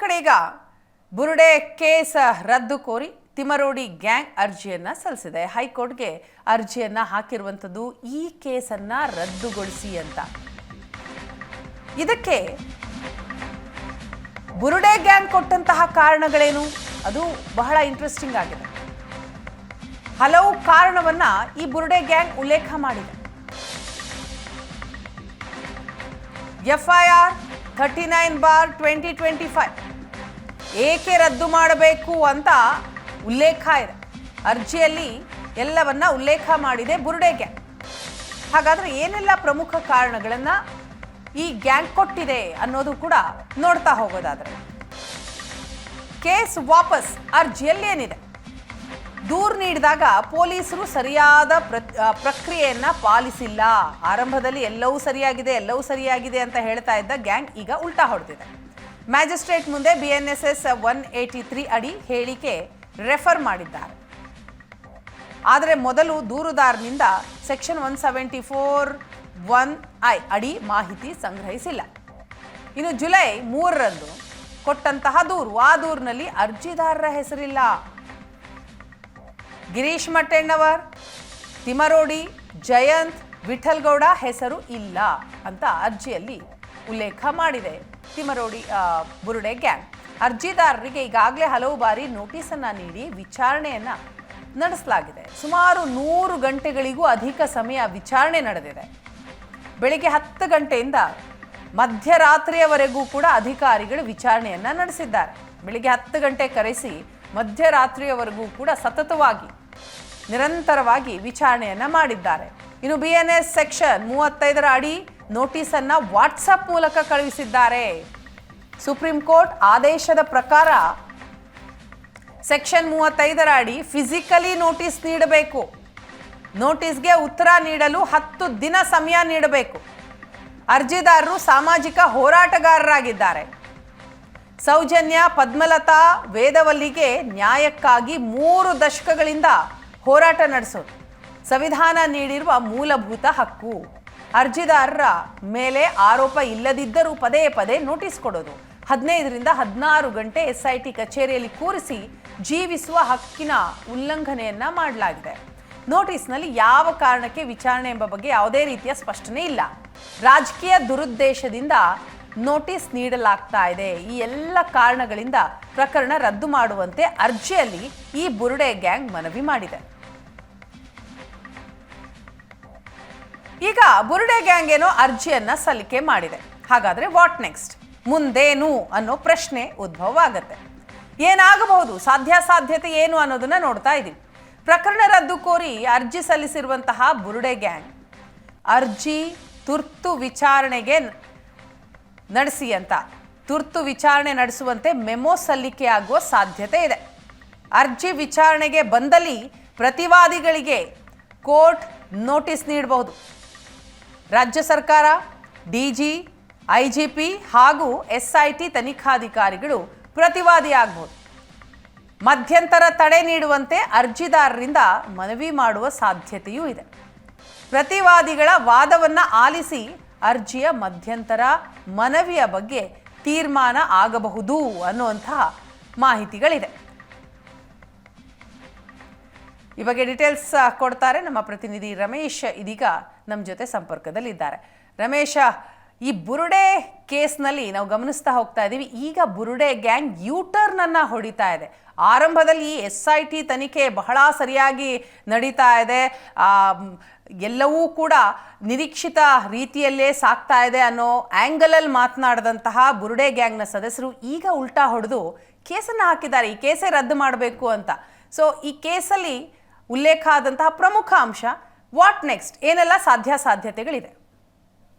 ಕಡೆ ಈಗ ಬುರುಡೆ ಕೇಸ್ ರದ್ದು ಕೋರಿ ತಿಮರೋಡಿ ಗ್ಯಾಂಗ್ ಅರ್ಜಿಯನ್ನು ಸಲ್ಲಿಸಿದೆ. ಹೈಕೋರ್ಟ್ಗೆ ಅರ್ಜಿಯನ್ನು ಹಾಕಿರುವಂಥದ್ದು ಈ ಕೇಸನ್ನು ರದ್ದುಗೊಳಿಸಿ ಅಂತ. ಇದಕ್ಕೆ ಬುರುಡೆ ಗ್ಯಾಂಗ್ ಕೊಟ್ಟಂತಹ ಕಾರಣಗಳೇನು? ಅದು ಬಹಳ ಇಂಟ್ರೆಸ್ಟಿಂಗ್ ಆಗಿದೆ. ಹಲವು ಕಾರಣವನ್ನ ಈ ಬುರುಡೆ ಗ್ಯಾಂಗ್ ಉಲ್ಲೇಖ ಮಾಡಿದೆ. FIR 39/2025 ಏಕೆ ರದ್ದು ಮಾಡಬೇಕು ಅಂತ ಉಲ್ಲೇಖ ಇದೆ. ಅರ್ಜಿಯಲ್ಲಿ ಎಲ್ಲವನ್ನ ಉಲ್ಲೇಖ ಮಾಡಿದೆ ಬುರುಡೆ ಗ್ಯಾಂಗ್. ಹಾಗಾದ್ರೆ ಏನೆಲ್ಲ ಪ್ರಮುಖ ಕಾರಣಗಳನ್ನ ಈ ಗ್ಯಾಂಗ್ ಕೊಟ್ಟಿದೆ ಅನ್ನೋದು ಕೂಡ ನೋಡ್ತಾ ಹೋಗೋದಾದ್ರೆ, ಕೇಸ್ ವಾಪಸ್ ಅರ್ಜಿಯಲ್ಲಿ ಏನಿದೆ? ದೂರು ನೀಡಿದಾಗ ಪೊಲೀಸರು ಸರಿಯಾದ ಪ್ರಕ್ರಿಯೆಯನ್ನ ಪಾಲಿಸಿಲ್ಲ. ಆರಂಭದಲ್ಲಿ ಎಲ್ಲವೂ ಸರಿಯಾಗಿದೆ ಅಂತ ಹೇಳ್ತಾ ಇದ್ದ ಗ್ಯಾಂಗ್ ಈಗ ಉಲ್ಟಾ ಹೊಡೆದಿದೆ. ಮ್ಯಾಜಿಸ್ಟ್ರೇಟ್ ಮುಂದೆ BNSS 183 ಅಡಿ ಹೇಳಿಕೆ ರೆಫರ್ ಮಾಡಿದ್ದಾರೆ. ಆದರೆ ಮೊದಲು ದೂರುದಾರನಿಂದ ಸೆಕ್ಷನ್ 174(1) ಅಡಿ ಮಾಹಿತಿ ಸಂಗ್ರಹಿಸಿಲ್ಲ. ಇನ್ನು ಜುಲೈ 3ರಂದು ಕೊಟ್ಟಂತಹ ದೂರು, ಆ ದೂರಿನಲ್ಲಿ ಅರ್ಜಿದಾರರ ಹೆಸರಿಲ್ಲ. ಗಿರೀಶ್ ಮಟ್ಟಣ್ಣವರ್, ತಿಮರೋಡಿ, ಜಯಂತ್, ವಿಠಲ್ಗೌಡ ಹೆಸರು ಇಲ್ಲ ಅಂತ ಅರ್ಜಿಯಲ್ಲಿ ಉಲ್ಲೇಖ ಮಾಡಿದೆ ತಿಮರೋಡಿ ಬುರುಡೆ ಗ್ಯಾಂಗ್. ಅರ್ಜಿದಾರರಿಗೆ ಈಗಾಗಲೇ ಹಲವು ಬಾರಿ ನೋಟಿಸನ್ನು ನೀಡಿ ವಿಚಾರಣೆಯನ್ನು ನಡೆಸಲಾಗಿದೆ. ಸುಮಾರು 100 ಗಂಟೆಗಳಿಗೂ ಅಧಿಕ ಸಮಯ ವಿಚಾರಣೆ ನಡೆದಿದೆ. ಬೆಳಿಗ್ಗೆ 10 ಗಂಟೆಯಿಂದ ಮಧ್ಯರಾತ್ರಿಯವರೆಗೂ ಕೂಡ ಅಧಿಕಾರಿಗಳು ವಿಚಾರಣೆಯನ್ನು ನಡೆಸಿದ್ದಾರೆ. ಬೆಳಿಗ್ಗೆ 10 ಗಂಟೆ ಕರೆಸಿ ಮಧ್ಯರಾತ್ರಿಯವರೆಗೂ ಕೂಡ ಸತತವಾಗಿ ನಿರಂತರವಾಗಿ ವಿಚಾರಣೆಯನ್ನ ಮಾಡಿದ್ದಾರೆ. ಇನ್ನು BNS ಸೆಕ್ಷನ್ 35 ಅಡಿ ನೋಟಿಸನ್ನು ವಾಟ್ಸಪ್ ಮೂಲಕ ಕಳುಹಿಸಿದ್ದಾರೆ. ಸುಪ್ರೀಂ ಕೋರ್ಟ್ ಆದೇಶದ ಪ್ರಕಾರ ಸೆಕ್ಷನ್ 35 ಅಡಿ ಫಿಸಿಕಲಿ ನೋಟಿಸ್ ನೀಡಬೇಕು. ನೋಟಿಸ್ಗೆ ಉತ್ತರ ನೀಡಲು 10 ದಿನ ಸಮಯ ನೀಡಬೇಕು. ಅರ್ಜಿದಾರರು ಸಾಮಾಜಿಕ ಹೋರಾಟಗಾರರಾಗಿದ್ದಾರೆ. ಸೌಜನ್ಯ, ಪದ್ಮಲತಾ, ವೇದವಲ್ಲಿಗೆ ನ್ಯಾಯಕ್ಕಾಗಿ 3 ದಶಕಗಳಿಂದ ಹೋರಾಟ ನಡೆಸೋದು ಸಂವಿಧಾನ ನೀಡಿರುವ ಮೂಲಭೂತ ಹಕ್ಕು. ಅರ್ಜಿದಾರರ ಮೇಲೆ ಆರೋಪ ಇಲ್ಲದಿದ್ದರೂ ಪದೇ ಪದೇ ನೋಟಿಸ್ ಕೊಡೋದು, 15ರಿಂದ 16 ಗಂಟೆ SIT ಕಚೇರಿಯಲ್ಲಿ ಕೂರಿಸಿ ಜೀವಿಸುವ ಹಕ್ಕಿನ ಉಲ್ಲಂಘನೆಯನ್ನ ಮಾಡಲಾಗಿದೆ. ನೋಟಿಸ್ನಲ್ಲಿ ಯಾವ ಕಾರಣಕ್ಕೆ ವಿಚಾರಣೆ ಎಂಬ ಬಗ್ಗೆ ಯಾವುದೇ ರೀತಿಯ ಸ್ಪಷ್ಟನೆ ಇಲ್ಲ. ರಾಜಕೀಯ ದುರುದ್ದೇಶದಿಂದ ನೋಟಿಸ್ ನೀಡಲಾಗ್ತಾ ಇದೆ. ಈ ಎಲ್ಲ ಕಾರಣಗಳಿಂದ ಪ್ರಕರಣ ರದ್ದು ಮಾಡುವಂತೆ ಅರ್ಜಿಯಲ್ಲಿ ಈ ಬುರುಡೆ ಗ್ಯಾಂಗ್ ಮನವಿ ಮಾಡಿದೆ. ಈಗ ಬುರುಡೆ ಗ್ಯಾಂಗ್ ಏನೋ ಅರ್ಜಿಯನ್ನ ಸಲ್ಲಿಕೆ ಮಾಡಿದೆ. ಹಾಗಾದ್ರೆ ವಾಟ್ ನೆಕ್ಸ್ಟ್? ಮುಂದೇನು ಅನ್ನೋ ಪ್ರಶ್ನೆ ಉದ್ಭವ ಆಗತ್ತೆ. ಏನಾಗಬಹುದು, ಸಾಧ್ಯತೆ ಏನು ಅನ್ನೋದನ್ನ ನೋಡ್ತಾ ಇದ್ದೀವಿ. ಪ್ರಕರಣ ರದ್ದು ಕೋರಿ ಅರ್ಜಿ ಸಲ್ಲಿಸಿರುವಂತಹ ಬುರುಡೆ ಗ್ಯಾಂಗ್ ಅರ್ಜಿ ತುರ್ತು ವಿಚಾರಣೆಗೆ ತುರ್ತು ವಿಚಾರಣೆ ನಡೆಸುವಂತೆ ಮೆಮೊ ಸಲ್ಲಿಕೆಯಾಗುವ ಸಾಧ್ಯತೆ ಇದೆ. ಅರ್ಜಿ ವಿಚಾರಣೆಗೆ ಬಂದಲ್ಲಿ ಪ್ರತಿವಾದಿಗಳಿಗೆ ಕೋರ್ಟ್ ನೋಟಿಸ್ ನೀಡಬಹುದು. ರಾಜ್ಯ ಸರ್ಕಾರ, DG, IGP ಹಾಗೂ SIT ತನಿಖಾಧಿಕಾರಿಗಳು ಪ್ರತಿವಾದಿಯಾಗಬಹುದು. ಮಧ್ಯಂತರ ತಡೆ ನೀಡುವಂತೆ ಅರ್ಜಿದಾರರಿಂದ ಮನವಿ ಮಾಡುವ ಸಾಧ್ಯತೆಯೂ ಇದೆ. ಪ್ರತಿವಾದಿಗಳ ವಾದವನ್ನು ಆಲಿಸಿ ಅರ್ಜಿಯ ಮಧ್ಯಂತರ ಮನವಿಯ ಬಗ್ಗೆ ತೀರ್ಮಾನ ಆಗಬಹುದು ಅನ್ನುವಂತಹ ಮಾಹಿತಿಗಳಿದೆ. ಈ ಬಗ್ಗೆ ಡೀಟೇಲ್ಸ್ ಕೊಡ್ತಾರೆ ನಮ್ಮ ಪ್ರತಿನಿಧಿ ರಮೇಶ್. ಇದೀಗ ನಮ್ಮ ಜೊತೆ ಸಂಪರ್ಕದಲ್ಲಿದ್ದಾರೆ. ರಮೇಶ, ಈ ಬುರುಡೆ ಕೇಸ್ನಲ್ಲಿ ನಾವು ಗಮನಿಸ್ತಾ ಹೋಗ್ತಾ ಇದ್ದೀವಿ, ಈಗ ಬುರುಡೆ ಗ್ಯಾಂಗ್ ಯೂಟರ್ನ್ ಅನ್ನ ಹೊಡಿತಾ ಇದೆ. ಆರಂಭದಲ್ಲಿ SIT ತನಿಖೆ ಬಹಳ ಸರಿಯಾಗಿ ನಡೀತಾ ಇದೆ, ಎಲ್ಲವೂ ಕೂಡ ನಿರೀಕ್ಷಿತ ರೀತಿಯಲ್ಲೇ ಸಾಕ್ತಾ ಇದೆ ಅನ್ನೋ ಆ್ಯಂಗಲಲ್ಲಿ ಮಾತನಾಡಿದಂತಹ ಬುರುಡೆ ಗ್ಯಾಂಗ್ನ ಸದಸ್ಯರು ಈಗ ಉಲ್ಟಾ ಹೊಡೆದು ಕೇಸನ್ನು ಹಾಕಿದ್ದಾರೆ. ಈ ಕೇಸೇ ರದ್ದು ಮಾಡಬೇಕು ಅಂತ. ಸೊ ಈ ಕೇಸಲ್ಲಿ ಉಲ್ಲೇಖ ಆದಂತಹ ಪ್ರಮುಖ ಅಂಶ ವಾಟ್ ನೆಕ್ಸ್ಟ್? ಏನೆಲ್ಲ ಸಾಧ್ಯತೆಗಳಿದೆ?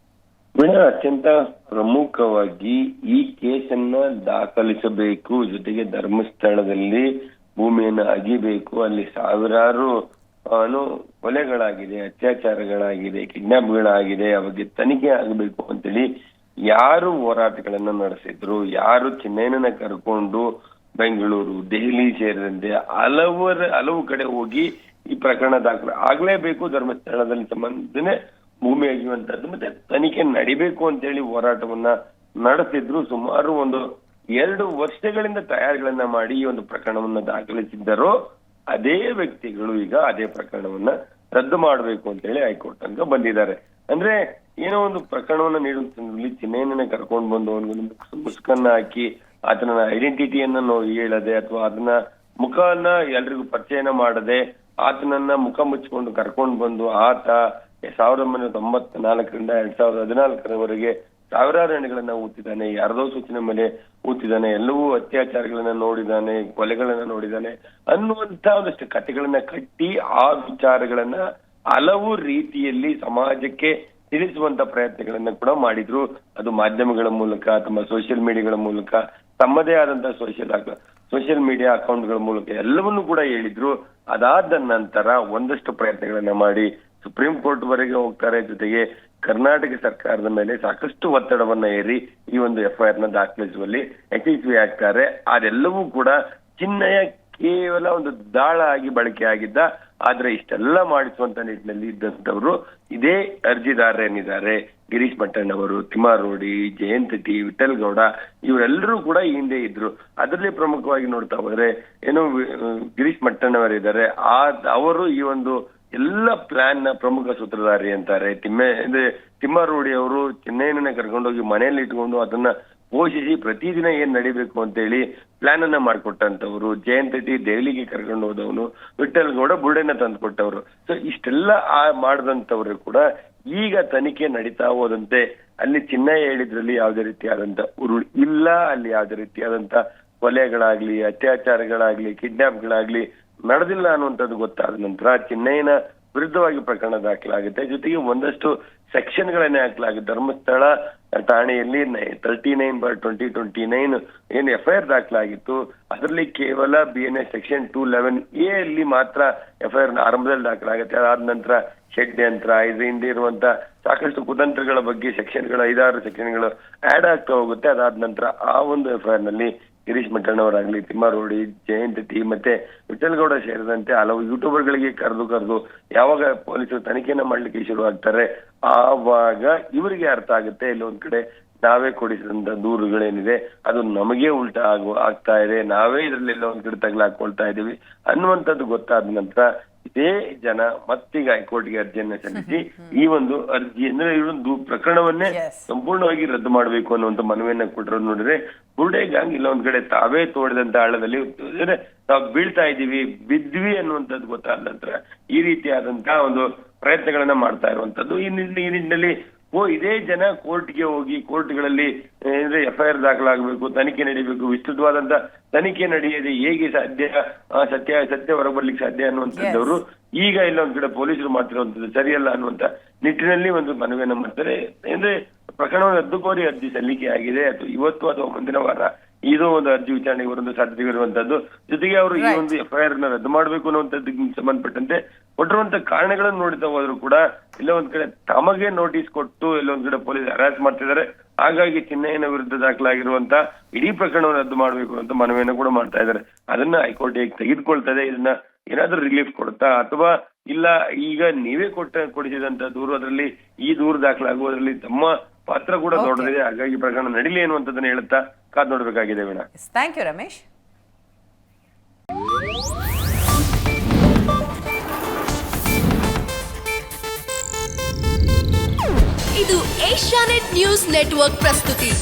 ಅತ್ಯಂತ ಪ್ರಮುಖವಾಗಿ ಈ ಕೇಸನ್ನ ದಾಖಲಿಸಬೇಕು, ಜೊತೆಗೆ ಧರ್ಮಸ್ಥಳದಲ್ಲಿ ಭೂಮಿಯನ್ನು ಅಗಿಬೇಕು. ಅಲ್ಲಿ ಸಾವಿರಾರು ಕೊಲೆಗಳಾಗಿದೆ, ಅತ್ಯಾಚಾರಗಳಾಗಿದೆ, ಕಿಡ್ನಾಪ್ಗಳಾಗಿದೆ, ಆ ಬಗ್ಗೆ ತನಿಖೆ ಆಗಬೇಕು ಅಂತೇಳಿ ಯಾರು ಹೋರಾಟಗಳನ್ನ ನಡೆಸಿದ್ರು, ಯಾರು ಚೆನ್ನೈನ ಕರ್ಕೊಂಡು ಬೆಂಗಳೂರು, ದೆಹಲಿ ಸೇರಿದಂತೆ ಹಲವು ಕಡೆ ಹೋಗಿ ಈ ಪ್ರಕರಣ ದಾಖಲೆ ಆಗ್ಲೇಬೇಕು, ಧರ್ಮಸ್ಥಳದಲ್ಲಿ ಸಂಬಂಧನೇ ಭೂಮಿ ಅಗಿಯುವಂತದ್ದು ಮತ್ತೆ ತನಿಖೆ ನಡಿಬೇಕು ಅಂತೇಳಿ ಹೋರಾಟವನ್ನ ನಡೆಸಿದ್ರು. ಸುಮಾರು ಒಂದು 2 ವರ್ಷಗಳಿಂದ ತಯಾರಿಗಳನ್ನ ಮಾಡಿ ಈ ಒಂದು ಪ್ರಕರಣವನ್ನ ದಾಖಲಿಸಿದ್ದರೋ ಅದೇ ವ್ಯಕ್ತಿಗಳು ಈಗ ಅದೇ ಪ್ರಕರಣವನ್ನ ರದ್ದು ಮಾಡಬೇಕು ಅಂತ ಹೇಳಿ ಹೈಕೋರ್ಟ್ ತನಕ ಬಂದಿದ್ದಾರೆ. ಅಂದ್ರೆ ಏನೋ ಒಂದು ಪ್ರಕರಣವನ್ನ ನೀಡುವ ಸಂದರ್ಭದಲ್ಲಿ ಚಿನ್ನಯ್ಯನನ್ನ ಕರ್ಕೊಂಡು ಬಂದು ಅವನಿಗೊಂದು ಮುಸ್ಕನ್ನ ಹಾಕಿ ಆತನ ಐಡೆಂಟಿಟಿಯನ್ನ ಹೇಳದೆ ಅಥವಾ ಅದನ್ನ ಮುಖವನ್ನ ಎಲ್ರಿಗೂ ಪರಿಚಯನ ಮಾಡದೆ ಆತನನ್ನ ಮುಖ ಮುಚ್ಚಿಕೊಂಡು ಕರ್ಕೊಂಡು ಬಂದು ಆತ 1994ರಿಂದ 2014ರವರೆಗೆ ಸಾವಿರಾರು ಹೆಣಗಳನ್ನ ಊತಿದ್ದಾನೆ, ಯಾರದೋ ಸೂಚನೆ ಮೇಲೆ ಊತಿದ್ದಾನೆ, ಎಲ್ಲವೂ ಅತ್ಯಾಚಾರಗಳನ್ನ ನೋಡಿದ್ದಾನೆ, ಕೊಲೆಗಳನ್ನ ನೋಡಿದ್ದಾನೆ ಅನ್ನುವಂತ ಒಂದಷ್ಟು ಕಥೆಗಳನ್ನ ಕಟ್ಟಿ ಆ ವಿಚಾರಗಳನ್ನ ಹಲವು ರೀತಿಯಲ್ಲಿ ಸಮಾಜಕ್ಕೆ ತಿಳಿಸುವಂತ ಪ್ರಯತ್ನಗಳನ್ನ ಕೂಡ ಮಾಡಿದ್ರು. ಅದು ಮಾಧ್ಯಮಗಳ ಮೂಲಕ, ತಮ್ಮ ಸೋಷಿಯಲ್ ಮೀಡಿಯಾಗಳ ಮೂಲಕ, ತಮ್ಮದೇ ಆದಂತ ಸೋಷಿಯಲ್ ಮೀಡಿಯಾ ಅಕೌಂಟ್ಗಳ ಮೂಲಕ ಎಲ್ಲವನ್ನೂ ಕೂಡ ಹೇಳಿದ್ರು. ಅದಾದ ನಂತರ ಒಂದಷ್ಟು ಪ್ರಯತ್ನಗಳನ್ನ ಮಾಡಿ ಸುಪ್ರೀಂ ಕೋರ್ಟ್ ವರೆಗೆ ಹೋಗ್ತಾರೆ. ಜೊತೆಗೆ ಕರ್ನಾಟಕ ಸರ್ಕಾರದ ಮೇಲೆ ಸಾಕಷ್ಟು ಒತ್ತಡವನ್ನ ಏರಿ ಈ ಒಂದು FIR ನ ದಾಖಲಿಸುವಲ್ಲಿ ಯಶಸ್ವಿ ಆಗ್ತಾರೆ. ಅದೆಲ್ಲವೂ ಕೂಡ ಚಿನ್ನಯ್ಯ ಕೇವಲ ಒಂದು ದಾಳ ಆಗಿ ಬಳಕೆ ಆಗಿದ್ದ. ಆದ್ರೆ ಇಷ್ಟೆಲ್ಲ ಮಾಡಿಸುವಂತ ನಿಟ್ಟಿನಲ್ಲಿ ಇದ್ದಂತವ್ರು ಇದೇ ಅರ್ಜಿದಾರರೇನಿದ್ದಾರೆ, ಗಿರೀಶ್ ಮಟ್ಟಣ್ಣವರು, ತಿಮ್ಮಾರೋಡಿ, ಜಯಂತ್ ಟಿ, ವಿಠಲ್ ಗೌಡ, ಇವರೆಲ್ಲರೂ ಕೂಡ ಈ ಹಿಂದೆ ಇದ್ರು. ಅದರಲ್ಲಿ ಪ್ರಮುಖವಾಗಿ ನೋಡ್ತಾ ಹೋದ್ರೆ ಏನು ಗಿರೀಶ್ ಮಟ್ಟಣ್ಣವರಿದ್ದಾರೆ, ಅವರು ಈ ಒಂದು ಎಲ್ಲ ಪ್ಲಾನ್ ನ ಪ್ರಮುಖ ಸೂತ್ರಧಾರಿ ಅಂತಾರೆ. ತಿಮ್ಮಾರೋಡಿ ಅವರು ಚಿನ್ನಯ್ಯನನ್ನ ಕರ್ಕೊಂಡೋಗಿ ಮನೆಯಲ್ಲಿ ಇಟ್ಕೊಂಡು ಅದನ್ನ ಪೋಷಿಸಿ ಪ್ರತಿದಿನ ಏನ್ ನಡಿಬೇಕು ಅಂತ ಹೇಳಿ ಪ್ಲಾನ್ ಅನ್ನ ಮಾಡ್ಕೊಟ್ಟಂತವ್ರು. ಜಯಂತ್ ಟಿ ದೆಹಲಿಗೆ ಕರ್ಕೊಂಡು ಹೋದವನು, ವಿಠಲ್ ಗೌಡ ಬುರ್ಡೆನ ತಂದ್ಕೊಟ್ಟವ್ರು. ಸೊ ಇಷ್ಟೆಲ್ಲ ಮಾಡಿದಂತವ್ರು ಕೂಡ ಈಗ ತನಿಖೆ ನಡೀತಾ ಹೋದಂತೆ ಅಲ್ಲಿ ಚಿನ್ನಯ್ಯ ಹೇಳಿದ್ರಲ್ಲಿ ಯಾವುದೇ ರೀತಿಯಾದಂತ ಉರುಳು ಇಲ್ಲ, ಅಲ್ಲಿ ಯಾವುದೇ ರೀತಿಯಾದಂತ ಕೊಲೆಗಳಾಗ್ಲಿ, ಅತ್ಯಾಚಾರಗಳಾಗ್ಲಿ, ಕಿಡ್ನಾಪ್ಗಳಾಗ್ಲಿ ನಡೆದಿಲ್ಲ ಅನ್ನುವಂಥದ್ದು ಗೊತ್ತಾದ ನಂತರ ಚಿನ್ನಯ್ಯನ ವಿರುದ್ಧವಾಗಿ ಪ್ರಕರಣ ದಾಖಲಾಗುತ್ತೆ. ಜೊತೆಗೆ ಒಂದಷ್ಟು ಸೆಕ್ಷನ್ಗಳನ್ನೇ ಹಾಕಲಾಗುತ್ತೆ. ಧರ್ಮಸ್ಥಳ ಠಾಣೆಯಲ್ಲಿ 39/2029 ಏನು FIR ದಾಖಲಾಗಿತ್ತು, ಅದರಲ್ಲಿ ಕೇವಲ BNS ಸೆಕ್ಷನ್ 211A ಅಲ್ಲಿ ಮಾತ್ರ FIR ಆರಂಭದಲ್ಲಿ ದಾಖಲಾಗುತ್ತೆ. ಅದಾದ ನಂತರ ಷಡ್ಯಂತ್ರ, ಇದು ಹಿಂದೆ ಇರುವಂತ ಸಾಕಷ್ಟು ಕುತಂತ್ರಗಳ ಬಗ್ಗೆ ಸೆಕ್ಷನ್ಗಳು 5-6 ಸೆಕ್ಷನ್ಗಳು ಆಡ್ ಆಗ್ತಾ ಹೋಗುತ್ತೆ. ಅದಾದ ನಂತರ ಆ ಒಂದು FIR ನಲ್ಲಿ ಗಿರೀಶ್ ಮಟ್ಟಣ್ಣವರಾಗ್ಲಿ, ತಿಮ್ಮಾರೋಡಿ, ಜಯಂತ್ ಟಿ ಮತ್ತೆ ವಿಠಲ್ ಗೌಡ ಸೇರಿದಂತೆ ಹಲವು ಯೂಟ್ಯೂಬರ್ಗಳಿಗೆ ಕರೆದು ಯಾವಾಗ ಪೊಲೀಸರು ತನಿಖೆನ ಮಾಡ್ಲಿಕ್ಕೆ ಶುರು ಆಗ್ತಾರೆ ಆವಾಗ ಇವರಿಗೆ ಅರ್ಥ ಆಗುತ್ತೆ, ಇಲ್ಲಿ ಒಂದ್ ಕಡೆ ನಾವೇ ಕೊಡಿಸಿದಂತ ದೂರುಗಳೇನಿದೆ ಅದು ನಮಗೆ ಉಲ್ಟಾ ಆಗ್ತಾ ಇದೆ, ನಾವೇ ಇದ್ರಲ್ಲೆಲ್ಲ ಒಂದ್ ಕಡೆ ತಗಲಾಕೊಳ್ತಾ ಇದೀವಿ ಅನ್ನುವಂಥದ್ದು ಗೊತ್ತಾದ ನಂತರ ಇದೇ ಜನ ಮತ್ತೀಗ ಹೈಕೋರ್ಟ್ಗೆ ಅರ್ಜಿಯನ್ನ ಸಲ್ಲಿಸಿ ಈ ಒಂದು ಅರ್ಜಿ ಅಂದ್ರೆ ಈ ಒಂದು ಪ್ರಕರಣವನ್ನೇ ಸಂಪೂರ್ಣವಾಗಿ ರದ್ದು ಮಾಡಬೇಕು ಅನ್ನುವಂತ ಮನವಿಯನ್ನ ಕೊಟ್ಟರು. ನೋಡಿದ್ರೆ ಬುರ್ಡೆ ಗ್ಯಾಂಗ್ ಇಲ್ಲ ಒಂದ್ ಕಡೆ ತಾವೇ ತೋಡಿದಂತ ಆಳದಲ್ಲಿ ನಾವು ಬೀಳ್ತಾ ಇದೀವಿ, ಬಿದ್ವಿ ಅನ್ನುವಂಥದ್ದು ಗೊತ್ತಾದ ನಂತರ ಈ ರೀತಿಯಾದಂತಹ ಒಂದು ಪ್ರಯತ್ನಗಳನ್ನ ಮಾಡ್ತಾ ಇರುವಂತದ್ದು. ಈ ನಿಟ್ಟಿನಲ್ಲಿ ಇದೇ ಜನ ಕೋರ್ಟ್ಗೆ ಹೋಗಿ ಕೋರ್ಟ್ಗಳಲ್ಲಿ FIR ದಾಖಲಾಗಬೇಕು, ತನಿಖೆ ನಡೀಬೇಕು, ವಿಸ್ತೃತವಾದಂತ ತನಿಖೆ ನಡೆಯದೆ ಹೇಗೆ ಸತ್ಯ ಹೊರಬರ್ಲಿಕ್ಕೆ ಸಾಧ್ಯ ಅನ್ನುವಂಥದ್ದವರು ಈಗ ಇಲ್ಲ ಒಂದ್ ಕಡೆ ಪೊಲೀಸರು ಮಾಡ್ತಿರುವಂತದ್ದು ಸರಿಯಲ್ಲ ಅನ್ನುವಂತ ನಿಟ್ಟಿನಲ್ಲಿ ಒಂದು ಮನವಿಯನ್ನ ಮಾಡ್ತಾರೆ. ಅಂದ್ರೆ ಪ್ರಕರಣವನ್ನು ರದ್ದು ಕೋರಿ ಅರ್ಜಿ ಸಲ್ಲಿಕೆ ಆಗಿದೆ, ಅಥವಾ ಇವತ್ತು ಅಥವಾ ಮುಂದಿನ ವಾರ ಇದು ಒಂದು ಅರ್ಜಿ ವಿಚಾರಣೆಗೆ ಬರುವಂತ ಸಾಧ್ಯತೆ ಇರುವಂತದ್ದು. ಜೊತೆಗೆ ಅವರು ಈ ಒಂದು FIR ನ ರದ್ದು ಮಾಡಬೇಕು ಅನ್ನುವಂಥದ್ದಕ್ಕೆ ಸಂಬಂಧಪಟ್ಟಂತೆ ಕೊಟ್ಟಿರುವಂತ ಕಾರಣಗಳನ್ನು ನೋಡ್ತಾ ಹೋದ್ರು ಕೂಡ ಇಲ್ಲ ಒಂದ್ ಕಡೆ ತಮಗೆ ನೋಟಿಸ್ ಕೊಟ್ಟು ಇಲ್ಲ ಒಂದ್ ಕಡೆ ಪೊಲೀಸ್ ಹರಾಸ್ ಮಾಡ್ತಿದ್ದಾರೆ. ಹಾಗಾಗಿ ಚಿನ್ನಯ್ಯನ ವಿರುದ್ಧ ದಾಖಲಾಗಿರುವಂತ ಇಡೀ ಪ್ರಕರಣವನ್ನು ರದ್ದು ಮಾಡಬೇಕು ಅಂತ ಮನವಿಯನ್ನು ಕೂಡ ಮಾಡ್ತಾ ಇದ್ದಾರೆ. ಅದನ್ನ ಹೈಕೋರ್ಟ್ ಹೇಗೆ ತೆಗೆದುಕೊಳ್ತದೆ, ಇದನ್ನ ಏನಾದ್ರೂ ರಿಲೀಫ್ ಕೊಡ್ತಾ ಅಥವಾ ಇಲ್ಲ ಈಗ ನೀವೇ ಕೊಡಿಸಿದಂತ ದೂರು ಅದರಲ್ಲಿ ಈ ದೂರು ದಾಖಲಾಗುವುದರಲ್ಲಿ ತಮ್ಮ ಪಾತ್ರ ಕೂಡ ದೊಡ್ಡದಿದೆ, ಹಾಗಾಗಿ ಪ್ರಕರಣ ನಡೀಲಿ ಅನ್ನುವಂಥದ್ದನ್ನ ಹೇಳುತ್ತಾ ಕಾದ್ ನೋಡ್ಬೇಕಾಗಿದೆ ವೀಣಾ. Thank you Ramesh. ಇದು ಏಷ್ಯಾನೆಟ್ ನ್ಯೂಸ್ ನೆಟ್ವರ್ಕ್ ಪ್ರಸ್ತುತಿ.